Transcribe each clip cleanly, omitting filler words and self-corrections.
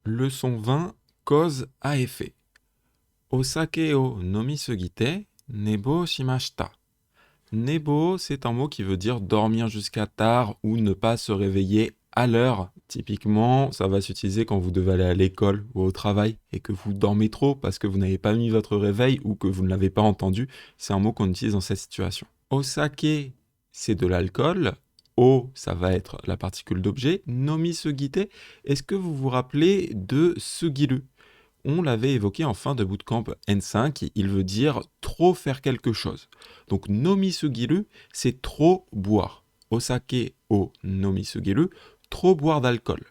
Leçon 20, cause à effet. Osake o nomisugite, nebo shimashita. Nebo, c'est un mot qui veut dire dormir jusqu'à tard ou ne pas se réveiller à l'heure. Typiquement, ça va s'utiliser quand vous devez aller à l'école ou au travail et que vous dormez trop parce que vous n'avez pas mis votre réveil ou que vous ne l'avez pas entendu. C'est un mot qu'on utilise dans cette situation. Osake, c'est de l'alcool. O, ça va être la particule d'objet. Nomisugite, est-ce que vous vous rappelez de sugiru? On l'avait évoqué en fin de bootcamp N5, il veut dire trop faire quelque chose. Donc nomisugiru, c'est trop boire. Osake o nomisugiru, trop boire d'alcool.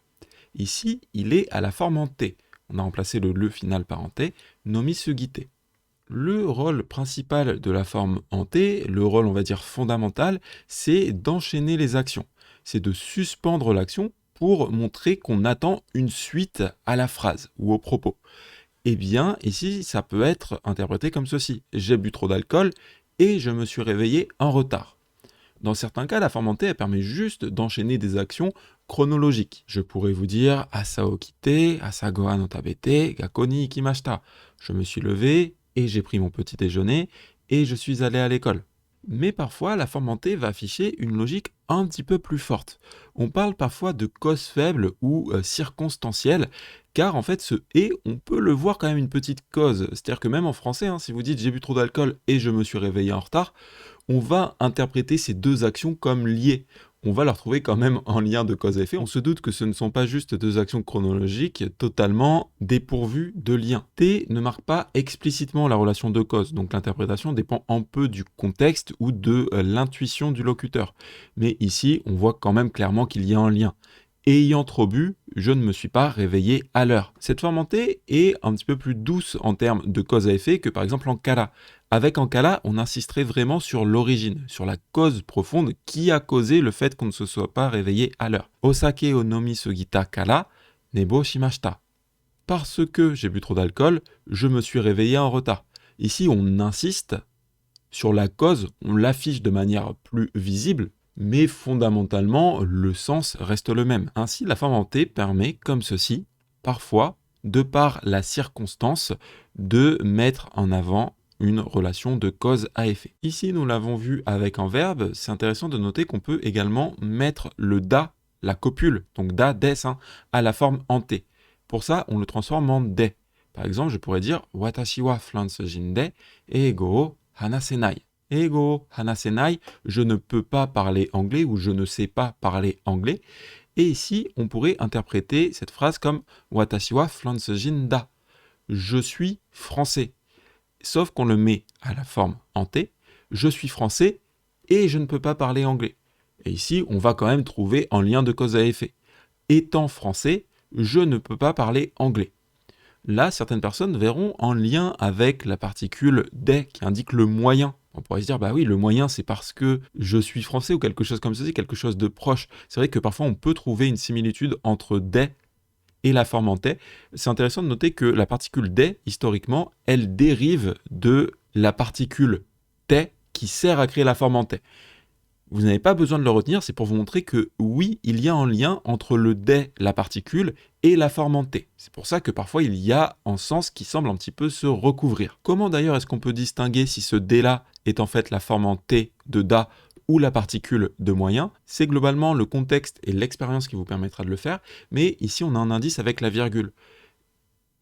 Ici, il est à la forme en T. On a remplacé le final par en T, nomisugite. Le rôle principal de la forme en T, le rôle on va dire fondamental, c'est d'enchaîner les actions. C'est de suspendre l'action pour montrer qu'on attend une suite à la phrase ou au propos. Eh bien, ici, ça peut être interprété comme ceci. J'ai bu trop d'alcool et je me suis réveillé en retard. Dans certains cas, la forme en T, elle permet juste d'enchaîner des actions chronologiques. Je pourrais vous dire Asa o kite, asa gohan o tabete, gakko ni ikimashita. Je me suis levé et j'ai pris mon petit déjeuner et je suis allé à l'école. Mais parfois, la forme en T va afficher une logique un petit peu plus forte. On parle parfois de cause faible ou circonstancielle, car en fait, ce « et », on peut le voir quand même une petite cause. C'est-à-dire que même en français, si vous dites « j'ai bu trop d'alcool et je me suis réveillé en retard », on va interpréter ces deux actions comme liées. On va leur trouver quand même un lien de cause à effet. On se doute que ce ne sont pas juste deux actions chronologiques totalement dépourvues de lien. T ne marque pas explicitement la relation de cause, donc l'interprétation dépend un peu du contexte ou de l'intuition du locuteur. Mais ici, on voit quand même clairement qu'il y a un lien. Ayant trop bu, je ne me suis pas réveillé à l'heure. Cette forme en T est un petit peu plus douce en termes de cause à effet que par exemple en kara. Avec en kara, on insisterait vraiment sur l'origine, sur la cause profonde qui a causé le fait qu'on ne se soit pas réveillé à l'heure. Osake o nomisugita kara, nebo shimashita. Parce que j'ai bu trop d'alcool, je me suis réveillé en retard. Ici, on insiste sur la cause, on l'affiche de manière plus visible, mais fondamentalement, le sens reste le même. Ainsi, la forme en T permet, comme ceci, parfois, de par la circonstance, de mettre en avant une relation de cause à effet. Ici, nous l'avons vu avec un verbe, c'est intéressant de noter qu'on peut également mettre le da, la copule, donc da, des, à la forme en T. Pour ça, on le transforme en de. Par exemple, je pourrais dire Watashi wa Fransujin de eigo o hanasenai. Eigo hanasenai, je ne peux pas parler anglais ou je ne sais pas parler anglais. Et ici, on pourrait interpréter cette phrase comme Watashi wa Fransujin da. Je suis français. Sauf qu'on le met à la forme en T. Je suis français et je ne peux pas parler anglais. Et ici, on va quand même trouver un lien de cause à effet. Étant français, je ne peux pas parler anglais. Là, certaines personnes verront en lien avec la particule « des » qui indique le moyen. On pourrait se dire, bah oui, le moyen, c'est parce que je suis français ou quelque chose comme ceci, quelque chose de proche. C'est vrai que parfois, on peut trouver une similitude entre « des » et la forme en T. C'est intéressant de noter que la particule « des », historiquement, elle dérive de la particule « T » qui sert à créer la forme en T. Vous n'avez pas besoin de le retenir, c'est pour vous montrer que oui, il y a un lien entre le « des », la particule, et la forme en T. C'est pour ça que parfois il y a un sens qui semble un petit peu se recouvrir. Comment d'ailleurs est-ce qu'on peut distinguer si ce « des » est en fait la forme en T de da ou la particule de moyen? C'est globalement le contexte et l'expérience qui vous permettra de le faire, mais ici on a un indice avec la virgule.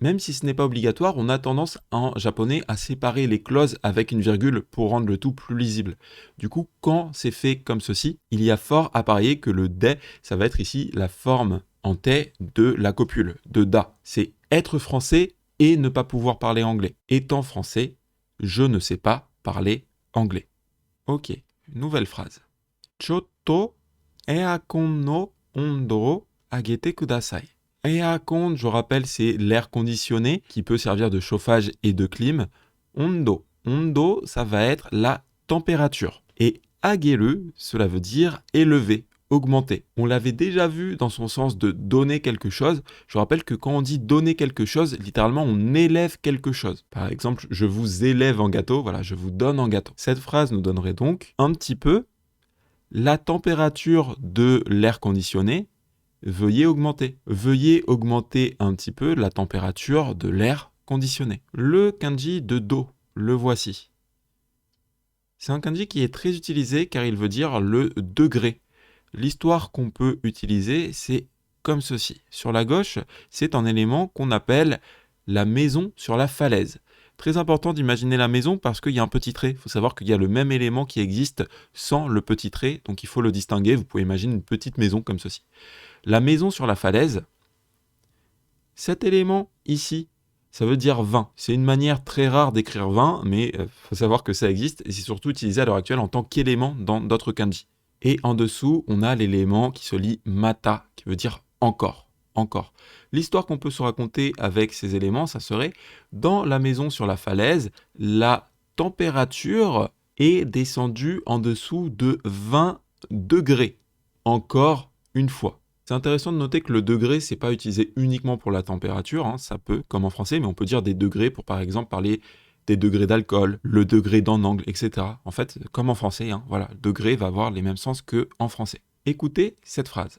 Même si ce n'est pas obligatoire, on a tendance en japonais à séparer les clauses avec une virgule pour rendre le tout plus lisible. Du coup, quand c'est fait comme ceci, il y a fort à parier que le des, ça va être ici la forme en T de la copule, de da. C'est être français et ne pas pouvoir parler anglais. Étant français, je ne sais pas parler anglais. Ok, nouvelle phrase. Chotto eakon no ondo o agete kudasai. Eakon, je rappelle, c'est l'air conditionné qui peut servir de chauffage et de clim. Ondo. Ondo, ça va être la température. Et ageru, cela veut dire élever, augmenter. On l'avait déjà vu dans son sens de donner quelque chose. Je rappelle que quand on dit donner quelque chose, littéralement, on élève quelque chose. Par exemple, je vous élève en gâteau, voilà, je vous donne en gâteau. Cette phrase nous donnerait donc un petit peu la température de l'air conditionné veuillez augmenter. Veuillez augmenter un petit peu la température de l'air conditionné. Le kanji de do, le voici. C'est un kanji qui est très utilisé car il veut dire le degré. L'histoire qu'on peut utiliser, c'est comme ceci. Sur la gauche, c'est un élément qu'on appelle la maison sur la falaise. Très important d'imaginer la maison parce qu'il y a un petit trait. Il faut savoir qu'il y a le même élément qui existe sans le petit trait, donc il faut le distinguer. Vous pouvez imaginer une petite maison comme ceci. La maison sur la falaise, cet élément ici, ça veut dire 20. C'est une manière très rare d'écrire 20, mais il faut savoir que ça existe et c'est surtout utilisé à l'heure actuelle en tant qu'élément dans d'autres kanji. Et en dessous, on a l'élément qui se lit mata, qui veut dire encore, encore. L'histoire qu'on peut se raconter avec ces éléments, ça serait dans la maison sur la falaise, la température est descendue en dessous de 20 degrés. Encore une fois. C'est intéressant de noter que le degré, c'est pas utilisé uniquement pour la température, hein, ça peut, comme en français, mais on peut dire des degrés pour par exemple parler des degrés d'alcool, le degré d'un angle, etc. En fait, comme en français, hein, voilà, degré va avoir les mêmes sens qu'en français. Écoutez cette phrase.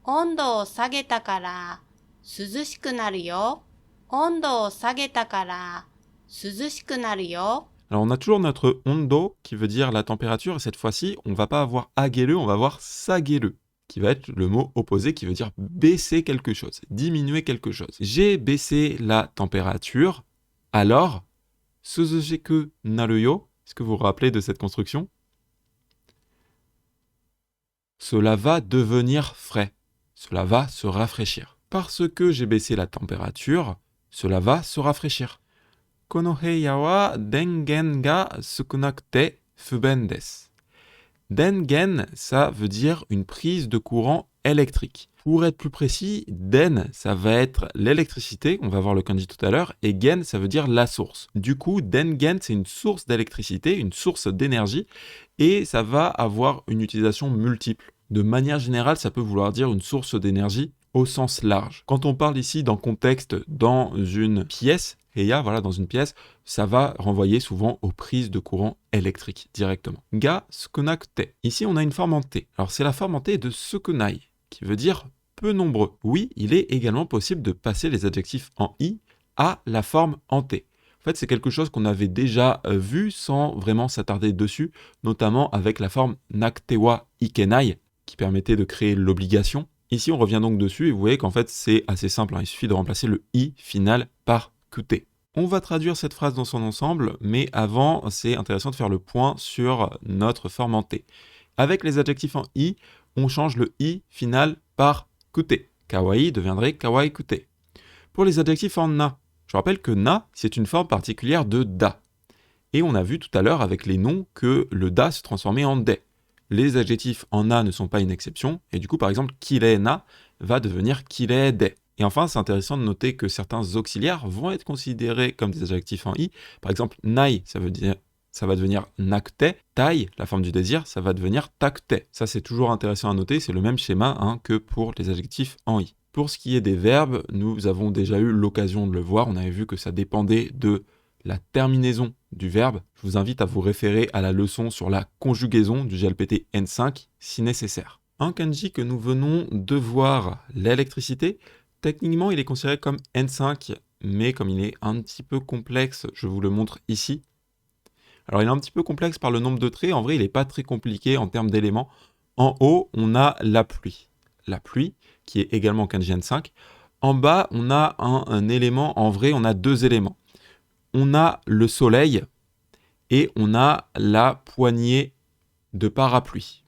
温度を下げたから涼しくなるよ。温度を下げたから涼しくなるよ。 Alors on a toujours notre ondo qui veut dire la température, et cette fois-ci, on va pas avoir agele, on va avoir sagele, qui va être le mot opposé qui veut dire baisser quelque chose, diminuer quelque chose. J'ai baissé la température, alors, suzushiku naru yo, est-ce que vous vous rappelez de cette construction? Cela va devenir frais, cela va se rafraîchir. Parce que j'ai baissé la température, cela va se rafraîchir. Kono heiya wa dengen ga sukunakute fuben desu. Dengen, ça veut dire une prise de courant électrique. Pour être plus précis, den, ça va être l'électricité, on va voir le kanji tout à l'heure, et gen, ça veut dire la source. Du coup, dengen, c'est une source d'électricité, une source d'énergie, et ça va avoir une utilisation multiple. De manière générale, ça peut vouloir dire une source d'énergie au sens large. Quand on parle ici d'un contexte dans une pièce, heiya, voilà, dans une pièce, ça va renvoyer souvent aux prises de courant électrique directement. Ga sukunakute. Ici, on a une forme en T. Alors, c'est la forme en T de sukunai, qui veut dire peu nombreux. Oui, il est également possible de passer les adjectifs en I à la forme en T. En fait, c'est quelque chose qu'on avait déjà vu sans vraiment s'attarder dessus, notamment avec la forme naktewa ikenai, qui permettait de créer l'obligation. Ici, on revient donc dessus et vous voyez qu'en fait, c'est assez simple. Il suffit de remplacer le I final par kute. On va traduire cette phrase dans son ensemble, mais avant, c'est intéressant de faire le point sur notre forme en T. Avec les adjectifs en I, on change le I final par kute. Kawaii deviendrait kawaii kute. Pour les adjectifs en na, je rappelle que na, c'est une forme particulière de da. Et on a vu tout à l'heure avec les noms que le da se transformait en de. Les adjectifs en na ne sont pas une exception, et du coup, par exemple, kirei na va devenir kirei de. Et enfin, c'est intéressant de noter que certains auxiliaires vont être considérés comme des adjectifs en i. Par exemple, nai, ça va devenir nakute. Tai, la forme du désir, ça va devenir takute. Ça, c'est toujours intéressant à noter, c'est le même schéma que pour les adjectifs en i. Pour ce qui est des verbes, nous avons déjà eu l'occasion de le voir. On avait vu que ça dépendait de la terminaison du verbe. Je vous invite à vous référer à la leçon sur la conjugaison du GLPT N5 si nécessaire. Un kanji que nous venons de voir, l'électricité, techniquement il est considéré comme N5, mais comme il est un petit peu complexe, je vous le montre ici. Alors il est un petit peu complexe par le nombre de traits, en vrai il n'est pas très compliqué en termes d'éléments. En haut, on a la pluie. La pluie, qui est également kanji N5. En bas, on a un élément, en vrai on a deux éléments. On a le soleil et on a la poignée de parapluie.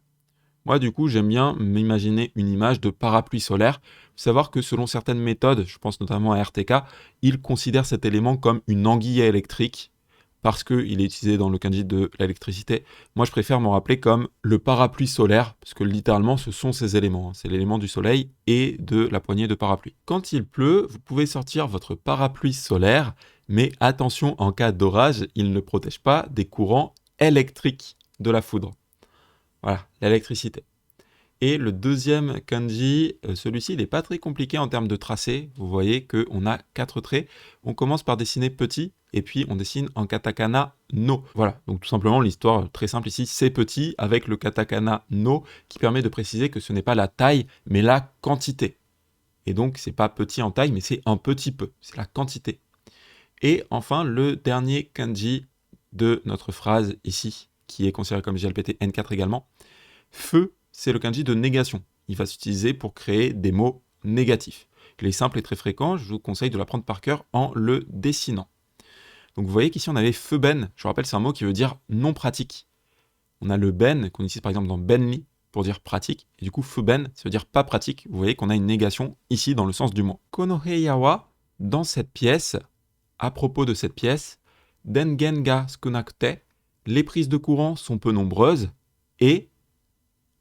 Moi, du coup, j'aime bien m'imaginer une image de parapluie solaire. Il faut savoir que selon certaines méthodes, je pense notamment à RTK, ils considèrent cet élément comme une anguille électrique parce qu'il est utilisé dans le kanji de l'électricité. Moi, je préfère m'en rappeler comme le parapluie solaire, parce que littéralement, ce sont ces éléments. C'est l'élément du soleil et de la poignée de parapluie. Quand il pleut, vous pouvez sortir votre parapluie solaire, mais attention, en cas d'orage, il ne protège pas des courants électriques de la foudre. Voilà, l'électricité. Et le deuxième kanji, celui-ci, il n'est pas très compliqué en termes de tracé. Vous voyez qu'on a 4 traits. On commence par dessiner petit, et puis on dessine en katakana no. Voilà, donc tout simplement l'histoire très simple ici, c'est petit avec le katakana no qui permet de préciser que ce n'est pas la taille, mais la quantité. Et donc, c'est pas petit en taille, mais c'est un petit peu. C'est la quantité. Et enfin, le dernier kanji de notre phrase ici, qui est considéré comme JLPT N4 également. Feu, c'est le kanji de négation. Il va s'utiliser pour créer des mots négatifs. Il est simple et très fréquent, je vous conseille de l'apprendre par cœur en le dessinant. Donc vous voyez qu'ici on avait feu ben, je vous rappelle c'est un mot qui veut dire non pratique. On a le ben qu'on utilise par exemple dans benli pour dire pratique, et du coup feu ben ça veut dire pas pratique, vous voyez qu'on a une négation ici dans le sens du mot. Kono heiya wa, dans cette pièce, à propos de cette pièce, dengen ga sukunakute, les prises de courant sont peu nombreuses, et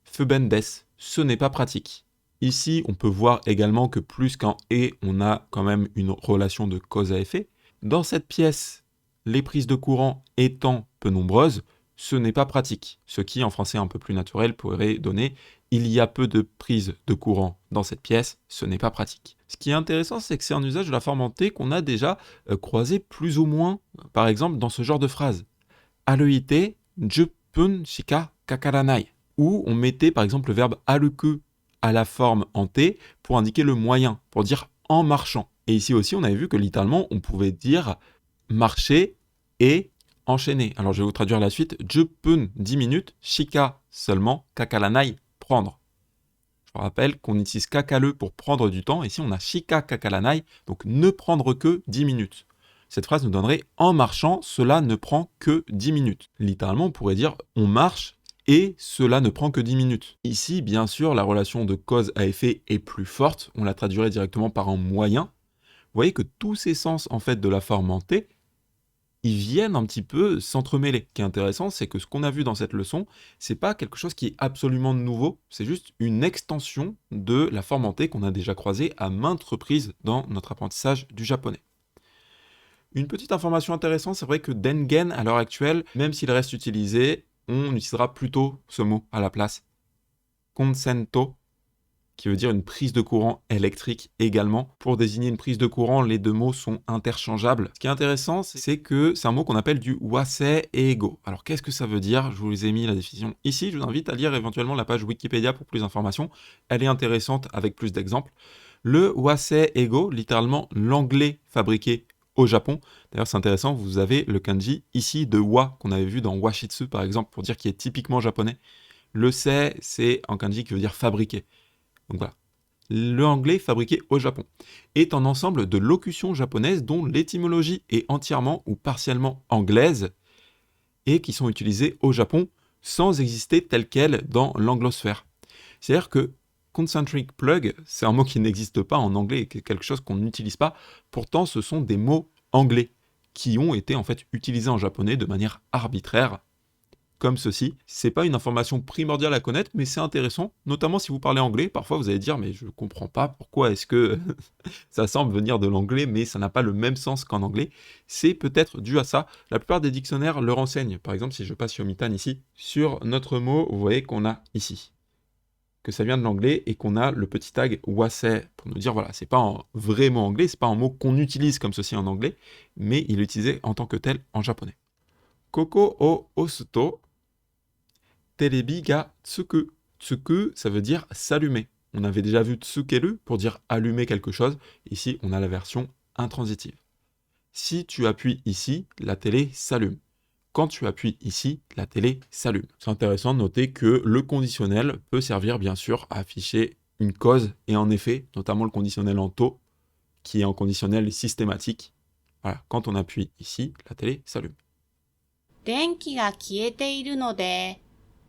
feu ben desu, ce n'est pas pratique. Ici, on peut voir également que plus qu'en « et », on a quand même une relation de cause à effet. Dans cette pièce, les prises de courant étant peu nombreuses, ce n'est pas pratique. Ce qui, en français un peu plus naturel, pourrait donner « il y a peu de prises de courant dans cette pièce, ce n'est pas pratique ». Ce qui est intéressant, c'est que c'est un usage de la forme en T qu'on a déjà croisé plus ou moins, par exemple, dans ce genre de phrase. « Aruite, 10 pun shika kakaranai » où on mettait par exemple le verbe aruku à la forme en T pour indiquer le moyen, pour dire en marchant. Et ici aussi, on avait vu que littéralement, on pouvait dire marcher et enchaîner. Alors je vais vous traduire la suite. 10 pun, 10 minutes, shika seulement, kakaranai, prendre. Je vous rappelle qu'on utilise kakale pour prendre du temps. Ici, on a shika kakaranai, donc ne prendre que 10 minutes. Cette phrase nous donnerait en marchant, cela ne prend que 10 minutes. Littéralement, on pourrait dire on marche et cela ne prend que 10 minutes. Ici, bien sûr, la relation de cause à effet est plus forte. On la traduirait directement par un moyen. Vous voyez que tous ces sens en fait de la forme en T, ils viennent un petit peu s'entremêler. Ce qui est intéressant, c'est que ce qu'on a vu dans cette leçon, c'est pas quelque chose qui est absolument nouveau, c'est juste une extension de la forme en T qu'on a déjà croisée à maintes reprises dans notre apprentissage du japonais. Une petite information intéressante, c'est vrai que dengen, à l'heure actuelle, même s'il reste utilisé, on utilisera plutôt ce mot à la place. Consento, qui veut dire une prise de courant électrique également. Pour désigner une prise de courant, les deux mots sont interchangeables. Ce qui est intéressant, c'est que c'est un mot qu'on appelle du wasei eigo. Alors qu'est-ce que ça veut dire? Je vous ai mis la définition ici. Je vous invite à lire éventuellement la page Wikipédia pour plus d'informations. Elle est intéressante avec plus d'exemples. Le wasei eigo, littéralement l'anglais fabriqué au Japon. D'ailleurs, c'est intéressant, vous avez le kanji ici de wa, qu'on avait vu dans washitsu par exemple, pour dire qu'il est typiquement japonais. Le sei, c'est un kanji qui veut dire fabriquer. Donc voilà. L'anglais fabriqué au Japon est un ensemble de locutions japonaises dont l'étymologie est entièrement ou partiellement anglaise et qui sont utilisées au Japon sans exister telles quelles dans l'anglosphère. C'est-à-dire que concentric plug, c'est un mot qui n'existe pas en anglais et quelque chose qu'on n'utilise pas. Pourtant, ce sont des mots anglais qui ont été en fait utilisés en japonais de manière arbitraire, comme ceci. C'est pas une information primordiale à connaître, mais c'est intéressant, notamment si vous parlez anglais. Parfois, vous allez dire, mais je comprends pas pourquoi est-ce que ça semble venir de l'anglais, mais ça n'a pas le même sens qu'en anglais. C'est peut-être dû à ça. La plupart des dictionnaires le renseignent. Par exemple, si je passe sur Yomitan ici, sur notre mot, vous voyez qu'on a ici que ça vient de l'anglais et qu'on a le petit tag wasei pour nous dire voilà, c'est pas un vrai mot anglais, c'est pas un mot qu'on utilise comme ceci en anglais, mais il est utilisé en tant que tel en japonais. Koko o osuto, terebi ga tsuku. Tsuku, ça veut dire s'allumer. On avait déjà vu tsukeru pour dire allumer quelque chose. Ici, on a la version intransitive. Si tu appuies ici, la télé s'allume. Quand tu appuies ici, la télé s'allume. C'est intéressant de noter que le conditionnel peut servir bien sûr à afficher une cause et un effet, notamment le conditionnel en to, qui est un conditionnel systématique. Voilà, quand on appuie ici, la télé s'allume. 電気が消えているので、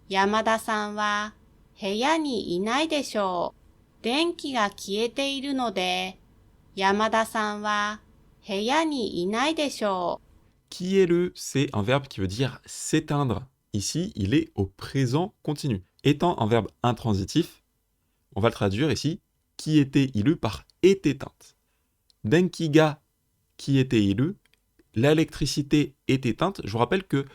山田さんは部屋にいないでしょう。電気が消えているので、山田さんは部屋にいないでしょう。Kieru, c'est un verbe qui veut dire s'éteindre. Ici, il est au présent continu. Étant un verbe intransitif, on va le traduire ici, qui était ilu par est éteinte. Denkiga, qui était ilu, l'électricité est éteinte. Je vous rappelle que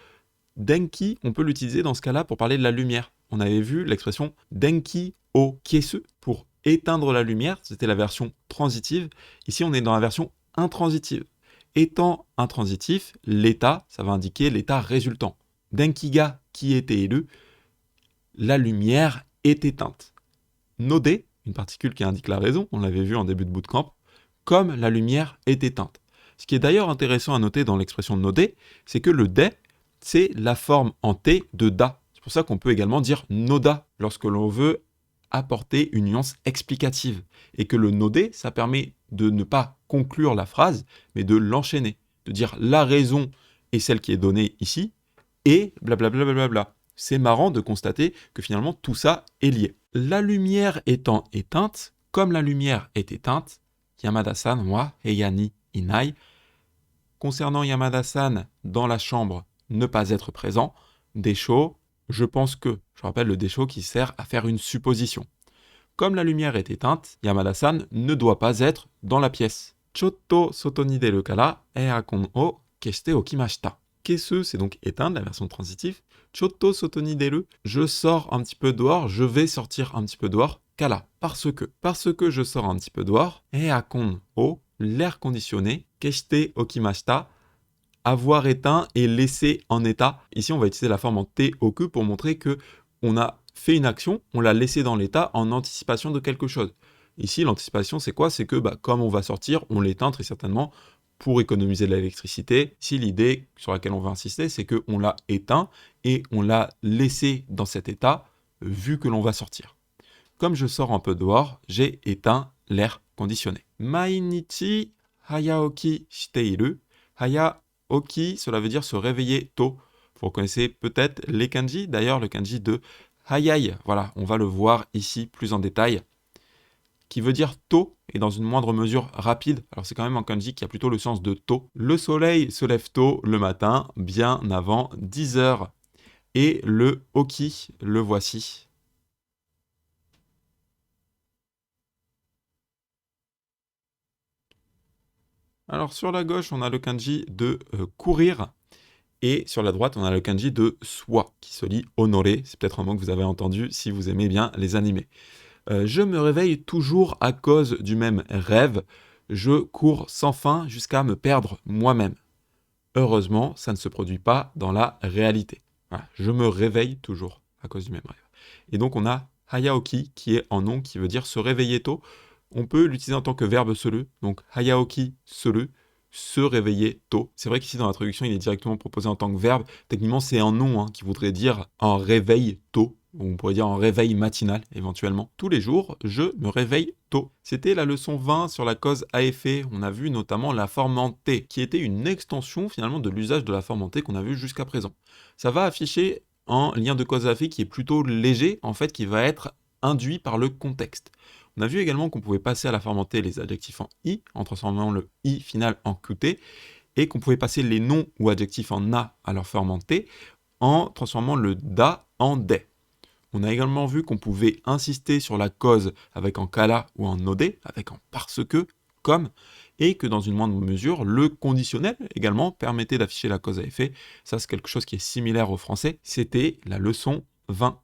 denki, on peut l'utiliser dans ce cas-là pour parler de la lumière. On avait vu l'expression denki o kiesu pour éteindre la lumière, c'était la version transitive. Ici, on est dans la version intransitive. Étant intransitif, l'état, ça va indiquer l'état résultant. Denkiga qui était élu, la lumière est éteinte. Node, une particule qui indique la raison, on l'avait vu en début de bootcamp, comme la lumière est éteinte. Ce qui est d'ailleurs intéressant à noter dans l'expression node, c'est que le de, c'est la forme en t de da. C'est pour ça qu'on peut également dire noda lorsque l'on veut apporter une nuance explicative. Et que le nodé, ça permet de ne pas conclure la phrase, mais de l'enchaîner. De dire la raison est celle qui est donnée ici, et blablabla. Bla. C'est marrant de constater que finalement tout ça est lié. La lumière étant éteinte, comme la lumière est éteinte, Yamada-san wa heya ni inai. Concernant Yamada-san, dans la chambre, ne pas être présent, desho, je pense que. Je rappelle le desho qui sert à faire une supposition. Comme la lumière est éteinte, Yamada-san ne doit pas être dans la pièce. Chotto soto ni deru kara eakon o keshite okimashita. Kesu, c'est donc éteindre, la version transitive. Chotto soto ni deru, je sors un petit peu dehors, je vais sortir un petit peu dehors. Kara, parce que je sors un petit peu dehors. Eakon o, l'air conditionné. Keshite okimashita, avoir éteint et laissé en état. Ici, on va utiliser la forme en te oku pour montrer que on a fait une action, on l'a laissé dans l'état en anticipation de quelque chose. Ici, l'anticipation, c'est quoi? C'est que comme on va sortir, on l'éteint très certainement pour économiser de l'électricité. Ici, l'idée sur laquelle on va insister, c'est qu'on l'a éteint et on l'a laissé dans cet état vu que l'on va sortir. Comme je sors un peu dehors, j'ai éteint l'air conditionné. Mainichi hayaoki shiteiru. Hayaoki, cela veut dire se réveiller tôt. Vous reconnaissez peut-être les kanji, d'ailleurs le kanji de hayai, voilà, on va le voir ici plus en détail, qui veut dire tôt et dans une moindre mesure rapide. Alors c'est quand même un kanji qui a plutôt le sens de tôt. Le soleil se lève tôt le matin, bien avant 10 heures. Et le oki, le voici. Alors sur la gauche, on a le kanji de courir. Et sur la droite, on a le kanji de soi, qui se lit honoré. C'est peut-être un mot que vous avez entendu si vous aimez bien les animés. Je me réveille toujours à cause du même rêve. Je cours sans fin jusqu'à me perdre moi-même. Heureusement, ça ne se produit pas dans la réalité. Voilà, je me réveille toujours à cause du même rêve. Et donc on a hayaoki qui est en nom qui veut dire se réveiller tôt. On peut l'utiliser en tant que verbe seul. Donc hayaoki seul, se réveiller tôt. C'est vrai qu'ici dans la traduction il est directement proposé en tant que verbe. Techniquement c'est un nom qui voudrait dire un réveil tôt. On pourrait dire un réveil matinal éventuellement. Tous les jours, je me réveille tôt. C'était la leçon 20 sur la cause à effet. On a vu notamment la forme en T, qui était une extension finalement de l'usage de la forme en T qu'on a vu jusqu'à présent. Ça va afficher un lien de cause à effet qui est plutôt léger, en fait, qui va être induit par le contexte. On a vu également qu'on pouvait passer à la forme en T les adjectifs en I, en transformant le I final en QT, et qu'on pouvait passer les noms ou adjectifs en A à leur forme en T, en transformant le DA en DE. On a également vu qu'on pouvait insister sur la cause avec un kala ou un node, avec un parce que, comme, et que dans une moindre mesure, le conditionnel également permettait d'afficher la cause à effet. Ça, c'est quelque chose qui est similaire au français. C'était la leçon 20.